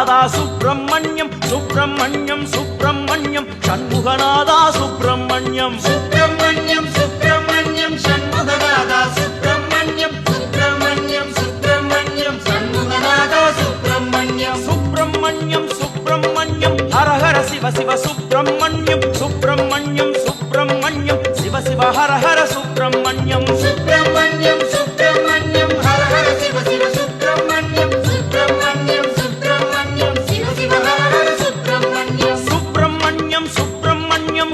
சண்முகநாதா சுப்பிரமணியம் சுப்பிரமணியம் சுப்பிரமணியம் சண்முகநாதா சுப்பிரமணியம் சுப்பிரமணியம் சுப்பிரமணியம் சண்முகநாதா சுப்பிரமணியம் சுப்பிரமணியம் சுப்பிரமணியம் சண்முகநாதா சுப்பிரமணியம் சுப்பிரமணியம் சுப்பிரமணியம் ஹரஹர சிவ சிவ சுப்பிரமணியம் சுப்பிரமணியம் சுப்பிரமணியம் சிவ சிவ ஹரஹர சுப்பிரமணியம் சுப்பிரமணியம் சுப்பிரமணியம் ஹரஹர சிவ சிவ சுப்பிரமணியம் சுப்பிரமணியம் சுப்பிரமணியம் சிவ சிவ ஹரஹர சுப்பிரமணியம் சுப்பிரமணியம் சுப்பிரமணியம்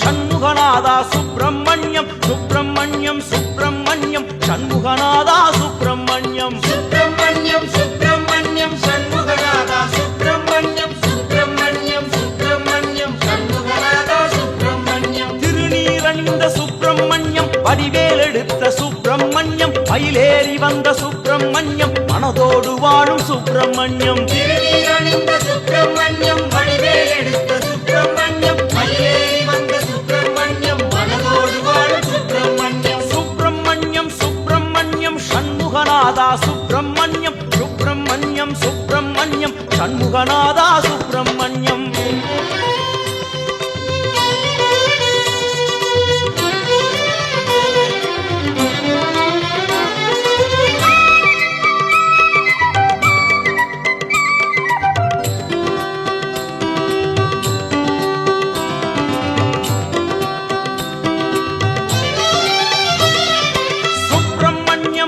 சண்முகநாதா சுப்பிரமணியம் சுப்பிரமணியம் சுப்பிரமணியம் சண்முகநாதா சுப்பிரமணியம் சுப்பிரமணியம் சண்முகநாதா சுப்பிரமணியம் சுப்பிரமணியம் சுப்பிரமணியம் சண்முகநாதா சுப்பிரமணியம் சுப்பிரமணியம் சுப்பிரமணியம் சண்முகநாதா சுப்பிரமணியம் சுப்பிரமணியம் சுப்பிரமணியம் சண்முகநாதா சுப்பிரமணியம் திருநீரணிந்த சுப்பிரமணியம் வடிவேலெடுத்த சுப்பிரமணியம் மயிலேறி வந்த சுப்பிரமணியம் மனதோடு வாழும் சுப்பிரமணியம் திருநீரணிந்த சுப்பிரமணியம் வடிவேலெடுத்த சுப்பிரமணியம் மயிலேறி வந்த சுப்பிரமணியம் மனதோடு வாழும் சுப்பிரமணியம் சுப்பிரமணியம் சுப்பிரமணியம் சண்முகநாதா சுப்பிரமணியம் சுப்பிரமணியம் சுப்பிரமணியம் சண்முகநாதா சுப்பிரமணியம்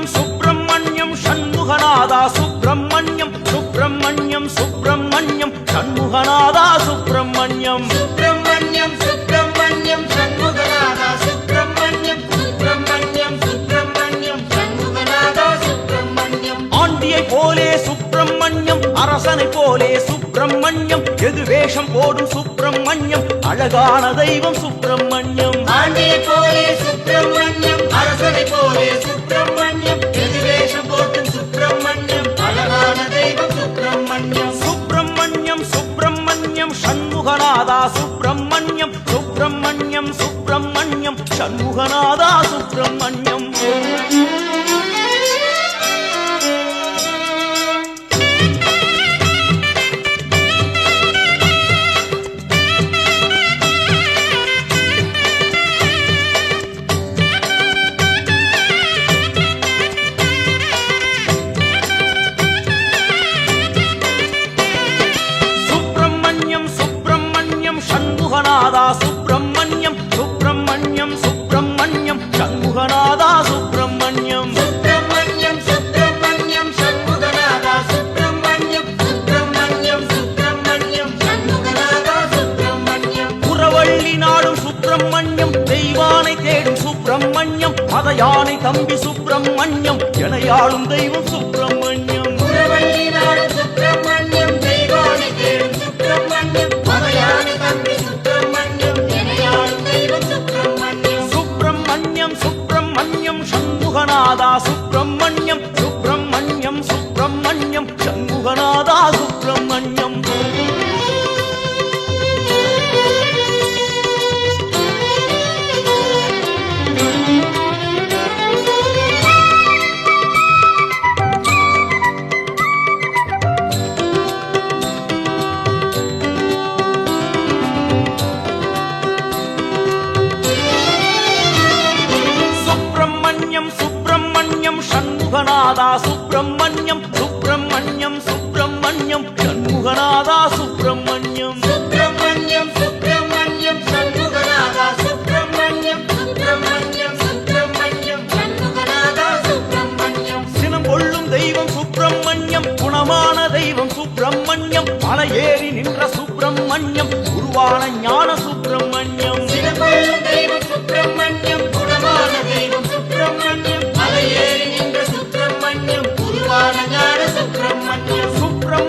சுப்பிரமணியம் சண்முகநாதா சுப்பிரமணியம் சுப்பிரமணியம் சுப்பிரமணியம் சண்முகநாதா சுப்பிரமணியம் சுப்பிரமணியம் சுப்பிரமணியம் சண்முகநாதா சுப்பிரமணியம் சுப்பிரமணியம் சுப்பிரமணியம் சண்முகநாதா சுப்பிரமணியம் ஆண்டியை போலே சுப்பிரமணியம் அரசனை போலே சுப்பிரமணியம் எது வேஷம் போடும் சுப்பிரமணியம் அழகான தெய்வம் சுப்பிரமணியம் ஆண்டியை போலே சுப்பிரமணியம் அரசனை போலே சுப்பிரமணியம் எது வேஷம் போட்டும் சுப்பிரமணியம் அழகான தெய்வம் சுப்பிரமணியம் சுப்பிரமணியம் சுப்பிரமணியம் சண்முகநாதா சுப்பிரமணியம் சுப்பிரமணியம் சுப்பிரமணியம் சண்முகநாதா சுப்பிரமணியம் சண்முகநாதா சுப்பிரமணியம் சுப்பிரமணியம் சுப்பிரமணியம் சண்முகநாதா சுப்பிரமணியம் சுப்பிரமணியம் சுப்பிரமணியம் சண்முகநாதா சுப்பிரமணியம் சுப்பிரமணியம் சுப்பிரமணியம் சண்முகநாதா சுப்பிரமணியம் புறவள்ளி நாடும் சுப்பிரமணியம் தெய்வானை தேடும் சுப்பிரமணியம் மதயானை தம்பி சுப்பிரமணியம் எனையாளும் தெய்வம் சுப்பிரமணியம் புறவள்ளி நாடும் சுப்பிரமணியம் தெய்வானை தேடும் சுப்பிரமணியம் மதயானை தம்பி சுப்பிரமணியம் எனையாளும் தெய்வம் சுப்பிரமணியம் சுப்பிரமணியம் சுப்பிரமணியம் சண்முகநாதா சுப்பிரமணியம் சுப்பிரமணியம் சுப்பிரமணியம் சண்முகநாதா சுப்பிரமணியம் சண்முகநாதா சுப்பிரமணியம் சுப்பிரமணியம் சுப்பிரமணியம் சண்முகநாதா சுப்பிரமணியம் சுப்பிரமணியம் சுப்பிரமணியம் சண்முகநாதா சுப்பிரமணியம் சுப்பிரமணியம் சுப்பிரமணியம் சண்முகநாதா சுப்பிரமணியம் சினம் கொள்ளும் தெய்வம் சுப்பிரமணியம் குணமான தெய்வம் சுப்பிரமணியம் மலை ஏறி நின்ற சுப்பிரமணியம் உருவான ஞான சுப்பிரமணியம் சினம் கொள்ளும் தெய்வம் சுப்பிரமணியம் குணமான தெய்வம் சுப்பிரமணியம் மலை ஏறி நின்ற சுப்பிரமணியம் உருவான ஞான சுப்பிரமணியம்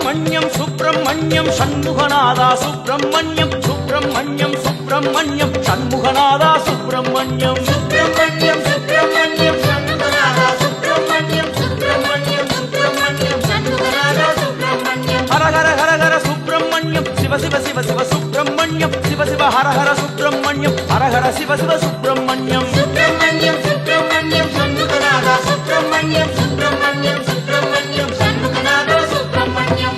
சுப்பிரமணியம் சுப்பிரமணியம் சண்முகநாதா சுப்பிரமணியம் சுப்பிரமணியம் சுப்பிரமணியம் சண்முகநாதா சுப்பிரமணியம் சுப்பிரமணியம் சுப்பிரமணியம் சண்முகநாதா சுப்பிரமணியம் சுப்பிரமணியம் சுப்பிரமணியம் சண்முகநாதா சுப்பிரமணியம் ஹர ஹர ஹர ஹர சுப்பிரமணியம் சிவ சிவ சிவ சிவ சுப்பிரமணியம் சிவ சிவ ஹர ஹர சுப்பிரமணியம் ஹர ஹர சிவ சிவ சுப்பிரமணியம் சுப்பிரமணியம் சுப்பிரமணியம் சண்முகநாதா சுப்பிரமணியம் சுப்பிரமணியம் சுப்பிரமணியம் சண்முகநாதா சுப்பிரமணியம்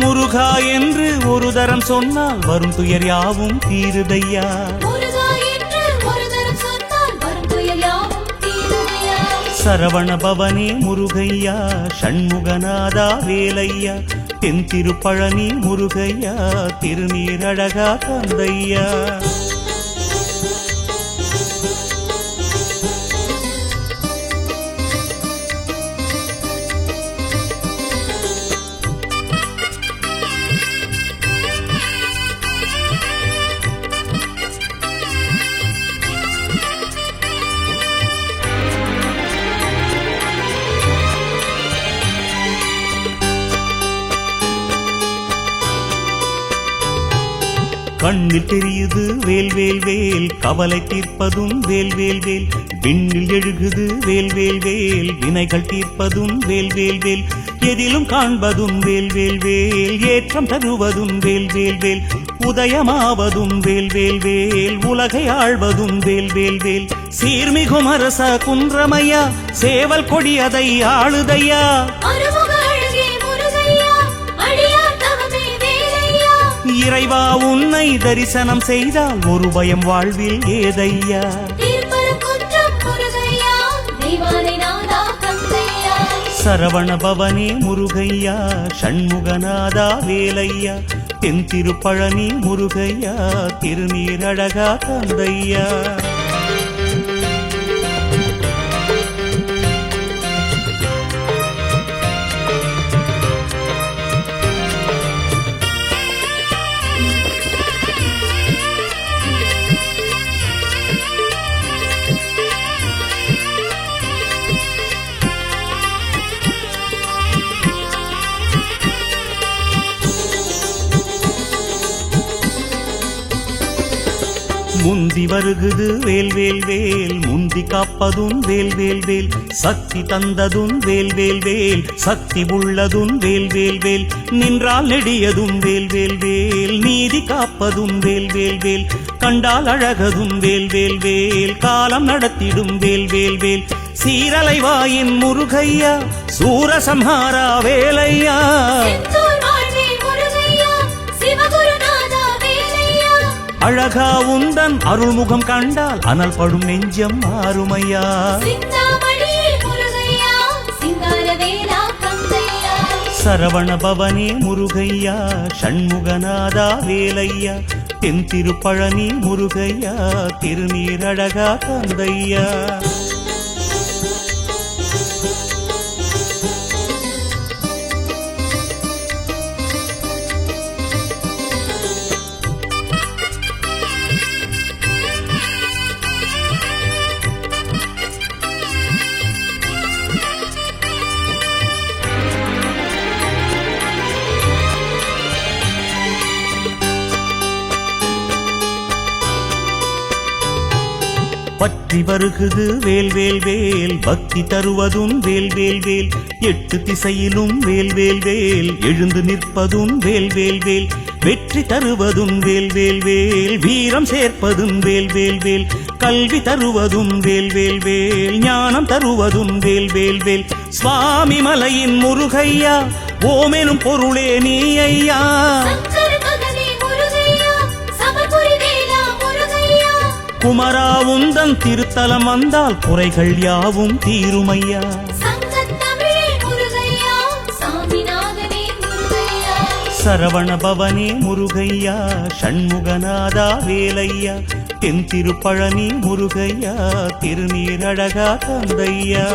முருகா என்று ஒரு தரம் சொன்னால் வரும் துயர் யாவும் தீருதையா. முருகா என்று ஒரு தரம் சொன்னால் வரும் துயர் யாவும் தீருதையா. சரவண பவனே முருகையா, ஷண்முகநாதா வேலையா, தென் திருப்பழனி முருகையா, திருநீரழகா தந்தையா. கண்ணில் தெரியுது வேல் வேல் வேல், கவலை தீர்ப்பதும் வேல் வேல் வேல், விண்ணில் எழுகுது வேல் வேல் வேல், வினைகள் தீர்ப்பதும் வேல் வேல் வேல், எதிலும் காண்பதும் வேல் வேல் வேல், ஏற்றம் தருவதும் வேல் வேல் வேல், உதயமாவதும் வேல் வேல் வேல், உலகை ஆழ்வதும் வேல் வேல் வேல், சீர்மிகும் அரச குன்றமையா, சேவல் கொடியதை ஆளுதையா. இறைவா உன்னை தரிசனம் செய்தால் ஒரு பயம் வாழ்வில் ஏதையா. சரவண பவனே முருகையா, ஷண்முகநாதா வேலையா, தென் திருப்பழனி முருகையா, திருநீரழகா தந்தையா. முந்தி வருகுது வேல் வேல் வேல், முந்தி காப்பதும் வேல் வேல் வேல், சக்தி தந்ததும் வேல் வேல் வேல், சக்தி உள்ளதும் வேல் வேல் வேல், நின்றால் நெடியதும் வேல் வேல் வேல், நீதி காப்பதும் வேல் வேல் வேல், கண்டால் அழகதும் வேல் வேல் வேல், காலம் நடத்திடும் வேல் வேல் வேல், சீரலைவாயின் முருகையா, சூரசம்ஹாரா வேலையா. அழகா உந்தன் அருள்முகம் கண்டால் அனல் படும் நெஞ்சம் மாறுமையா. சரவண பவனே முருகையா, ஷண்முகநாதா வேலையா, தென் திருப்பழனி முருகையா, திருநீரழகா தந்தையா. பற்றி வருகுது வேல் வேல் வேல், பக்தி தருவதும் வேல் வேல் வேல், எட்டு திசையிலும் வேல் வேல் வேல், எழுந்து நிற்பதும் வேல் வேல் வேல், வெற்றி தருவதும் வேல் வேல் வேல், வீரம் சேர்ப்பதும் வேல் வேல் வேல், கல்வி தருவதும் வேல் வேல் வேல், ஞானம் தருவதும் வேல் வேல் வேல், சுவாமி மலையின் முருகையா, ஓமெனும் பொருளே நீ ஐயா. குமரா உந்தன் திருத்தலம் வந்தால் குறைகள் யாவும் தீருமையா. சரவண பவனே முருகையா, ஷண்முகநாதா வேலையா, தென் திருப்பழனி முருகையா, திருநீரழகா தந்தையா.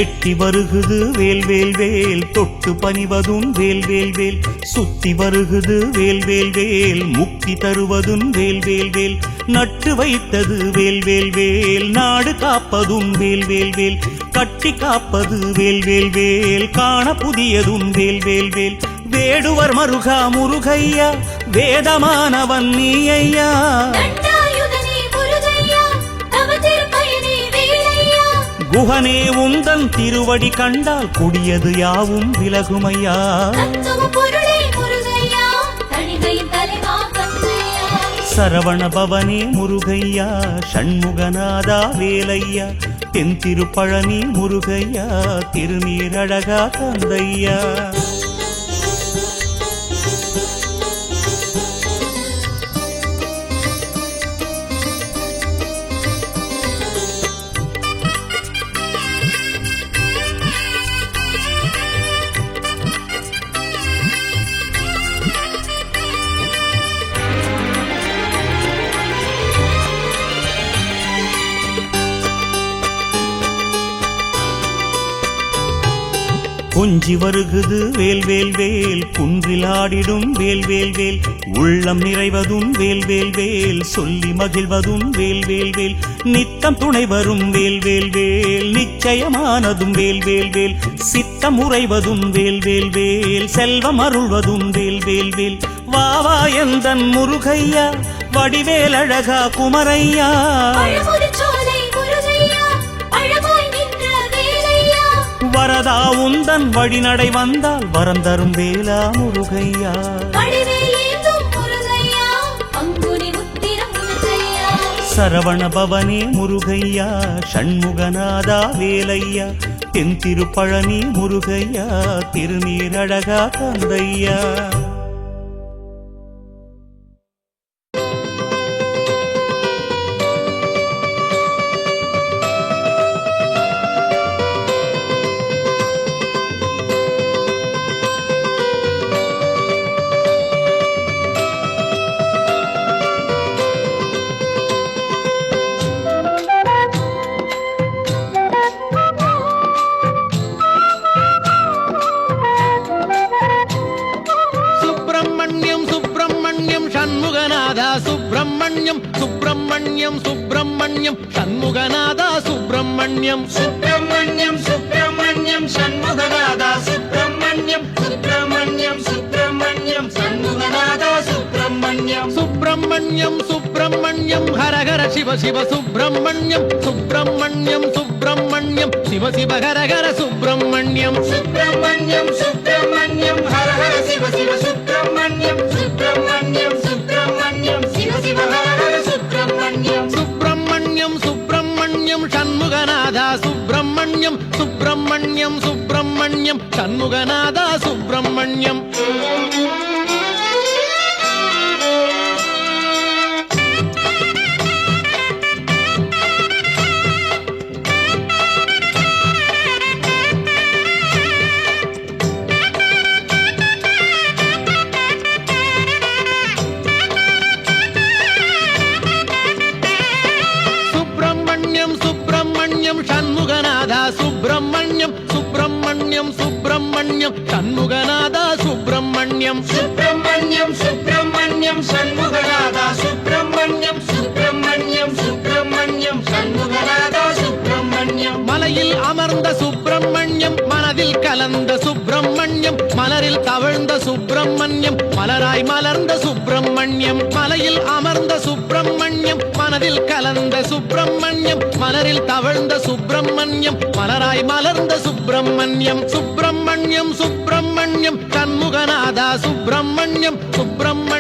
எட்டி வருகுது வேல் வேல் வேல், தொட்டு பணிவதும் வேல் வேல் வேல், சுத்தி வருகுது வேல் வேல் வேல், முக்தி தருவதும் வேல் வேல் வேல், நட்டு வைத்தது வேல் வேல் வேல், நாடு காப்பதும் வேல் வேல் வேல், கட்டி காப்பது வேல் வேல் வேல், காண புதியதும் வேல் வேல் வேல், வேடுவர் மருகா முருகையா வேதமானவன் நீ ஐயா. தண்டாயுதனே முருகையா தவ திருப்பயனே வேலையா. குஹனே உந்தன் திருவடி கண்டால் கொடியது யாவும் விலகுமையா. தத்துவ பொருளே முருகையா தணிகையின் தலைவா கந்தையா. சரவண பவனே முருகையா ஷண்முகநாதா வேலையா. தென் திருப்பழனி முருகையா திருநீரழகா தந்தையா. கொஞ்சி வருகுது வேல் வேல் வேல் குன்றில் ஆடிடும் வேல் வேல் வேல். உள்ளம் நிறைவதும் வேல் வேல் வேல் சொல்லி மகிழ்வதும் வேல் வேல் வேல். நித்தம் துணை வரும் வேல் வேல் வேல் நிச்சயமானதும் வேல் வேல் வேல். சித்தம் உறைவதும் வேல் வேல் வேல் செல்வம் அருள்வதும் வேல் வேல் வேல். வாவா எந்தன் முருகையா வடிவேல் அழகா குமரையா. பழமுதிர்ச்சோலை முருகையா அழகாய் நின்ற வேலையா. வரதா உந்தன் வழிநடை வந்தால் வரம் தரும் வேலா முருகையா. வடிவேலேந்தும் முருகையா பங்குனி உத்திரம் முருகையா. சரவண பவனே முருகையா ஷண்முகநாதா வேலையா. தென் திருப்பழனி முருகையா திருநீரழகா தந்தையா. சுப்பிரமணியம் சுப்பிரமணியம் சுப்பிரமணியம் சண்முகநாதா சுப்பிரமணியம். சுப்பிரமணியம் சுப்பிரமணியம் சண்முகநாதா சுப்பிரமணியம். சுப்பிரமணியம் சுப்பிரமணியம் சண்முகநாதா சுப்பிரமணியம். சுப்பிரமணியம் சுப்பிரமணியம் ஹரஹர சிவ சிவ சுப்பிரமணியம். சுப்பிரமணியம் சுப்பிரமணியம் சிவ சிவ ஹரஹர சுப்பிரமணியம். சுப்பிரமணியம் சுப்பிரமணியம் ஹர ஹர சிவ சிவ சுப்பிரமணியம். சுப்பிரமணியம் சுப்பிரமணியம் சிவ சிவ ஹர ஹர சுப்பிரமணியம். சுப்பிரமணியம் சுப்பிரமணியம் சண்முகநாதா சுப்பிரமணியம். சுப்பிரமணியம் சுப்பிரமணியம் சண்முகநாதா சுப்பிரமணியம். சண்முகநாதா சுப்பிரமணியம். சுப்பிரமணியம் சுப்பிரமணியம் சண்முகநாதா சுப்பிரமணியம். சுப்பிரமணியம் சுப்பிரமணியம் சண்முகநாதா சுப்பிரமணியம். சுப்பிரமணியம் சுப்பிரமணியம் சண்முகநாதா சுப்பிரமணியம். மலையில் அமர்ந்த சுப்பிரமணியம் மனதில் கலந்த சுப்பிரமணியம். மலரில் தவழ்ந்த சுப்பிரமணியம் மலராய் மலர்ந்த சுப்பிரமணியம். மலையில் அமர்ந்த சுப்பிரமணியம் மனதில் கலந்த சுப்பிரமணியம் மலரில் தவழ்ந்த சுப்பிரமணியம் மலராய் மலர்ந்த சுப்பிரமணியம். சுப்பிரமணியம் சுப்பிரமணியம் சண்முகநாதா சுப்பிரமணியம். சுப்பிரமணியம்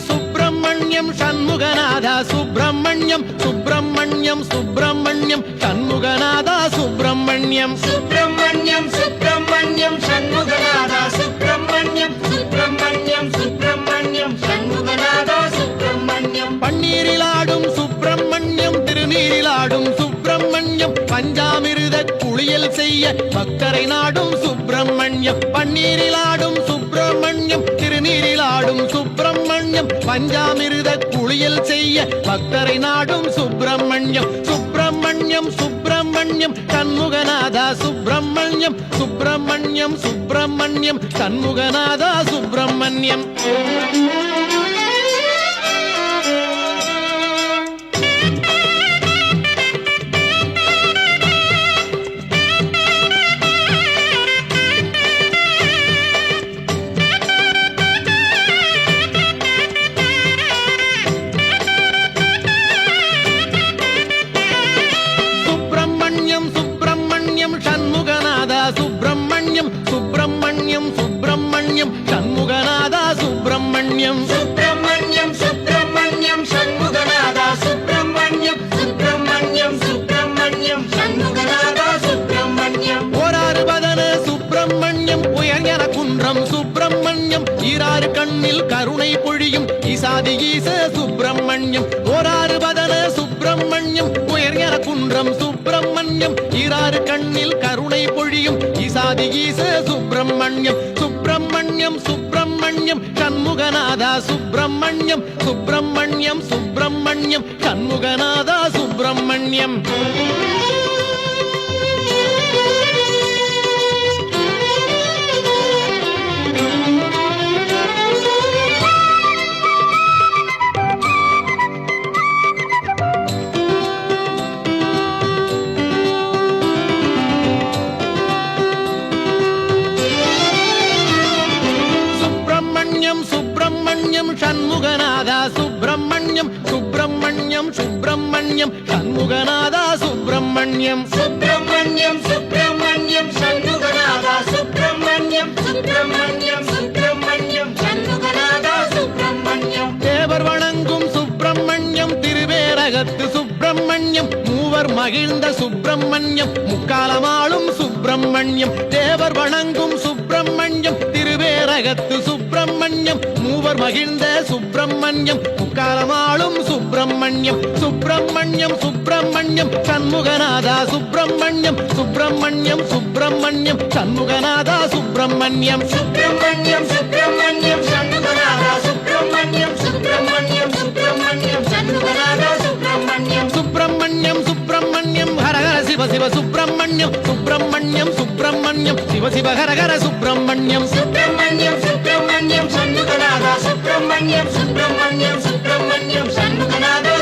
சுப்பிரமணியம் சண்முகநாதா சுப்பிரமணியம். சுப்பிரமணியம் சண்முகநாதா சுப்பிரமணியம். சுப்பிரமணியம் சுப்பிரமணியம் சண்முகநாதா சுப்பிரமணியம். சுப்பிரமணியம் சுப்பிரமணியம் சண்முகநாதா சுப்பிரமணியம். சுப்பிரமணியம் சுப்பிரமணியம் சண்முகநாதா சுப்பிரமணியம். பன்னீரிலாடும் சுப்பிரமணியம் திருநீரிலாடும் சுப்பிரமணியம் பஞ்சாமிருத குளியல் செய்ய பக்தரை நாடும் சுப்பிரமணியம். பன்னீரிலாடும் சுப்பிரமணியம் சுப்பிரமணியம் திருநீரிலாடும் சுப்பிரமணியம் பஞ்சாமிர்த குளியல் செய்ய பக்தரை நாடும் சுப்பிரமணியம் சுப்பிரமணியம் சுப்பிரமணியம் சண்முகநாதா சுப்பிரமணியம் சுப்பிரமணியம் சுப்பிரமணியம் சண்முகநாதா சுப்பிரமணியம் சுப்பிரமணியம் சுப்பிரமணியம் சண்முகநாதா சுப்பிரமணியம் சுப்பிரமணியம் சுப்பிரமணியம் சண்முகநாதா சுப்பிரமணியம் சுப்பிரமணியம் சுப்பிரமணியம் சண்முகநாதா சுப்பிரமணியம் சுப்பிரமணியம் சுப்பிரமணியம் சண்முகநாதா சுப்பிரமணியம் ஓராறு பதன சுப்பிரமணியம் உயர்ஞன குன்றம் சுப்பிரமணியம் ஈராறு கண்ணில் கருணை பொழியும் ஈசாதி ஈச சுப்பிரமணியம் ஓராறு பதன சுப்பிரமணியம் உயர்ஞன குன்றம் சுப்பிரமணியம் ஈராறு கண்ணில் கருணை பொழியும் ஈசாதி ஈச சுப்பிரமணியம் சுப்பிரமணியம் சுப்பிரமணியம் சண்முகநாதா சுப்பிரமணியம் சுப்பிரமணியம் சுப்பிரமணியம் சண்முகநாதா சுப்பிரமணியம் சுப்பிரமணியம் சுப்பிரமணியம் சண்முகநாதா சுப்பிரமணியம் சுப்பிரமணியம் சுப்பிரமணியம் சண்முகநாதா சுப்பிரமணியம் சுப்பிரமணியம் சுப்பிரமணியம் சண்முகநாதா சுப்பிரமணியம் சுப்பிரமணியம் சுப்பிரமணியம் சண்முகநாதா சுப்பிரமணியம் தேவர் வணங்கும் சுப்பிரமணியம் திருவேரகத்து சுப்பிரமணியம் மூவர் மகிழ்ந்த சுப்பிரமணியம் முக்காலமாளும் சுப்பிரமணியம் தேவர் வணங்கும் சுப்பிரமணியம் திருவேரகத்து சுப்பிரமணியம் மூவர் மகிழ்ந்த சுப்பிரமணியம் முக்காலமாளும் சுப்பிரமணியம் சுப்பிரமணியம் சுப்பிரமணியம் சண்முகநாதா சுப்பிரமணியம் சுப்பிரமணியம் சுப்பிரமணியம் சண்முகநாதா சுப்பிரமணியம் சுப்பிரமணியம் சுப்பிரமணியம் சண்முகநாதா சுப்பிரமணியம் சுப்பிரமணியம் சுப்பிரமணியம் சண்முகநாதா சுப்பிரமணியம் சுப்பிரமணியம் சுப்பிரமணியம் ஹரஹர சிவ சிவ சுப்பிரமணியம் சுப்பிரமணியம் சுப்பிரமணியம் சிவ சிவ ஹரஹர சுப்பிரமணியம் சுப்பிரமணியம் சுப்பிரமணியம் சண்முகநாதா சுப்பிரமணியம் சுப்பிரமணியம் சுப்பிரமணியம் சண்முகநாதா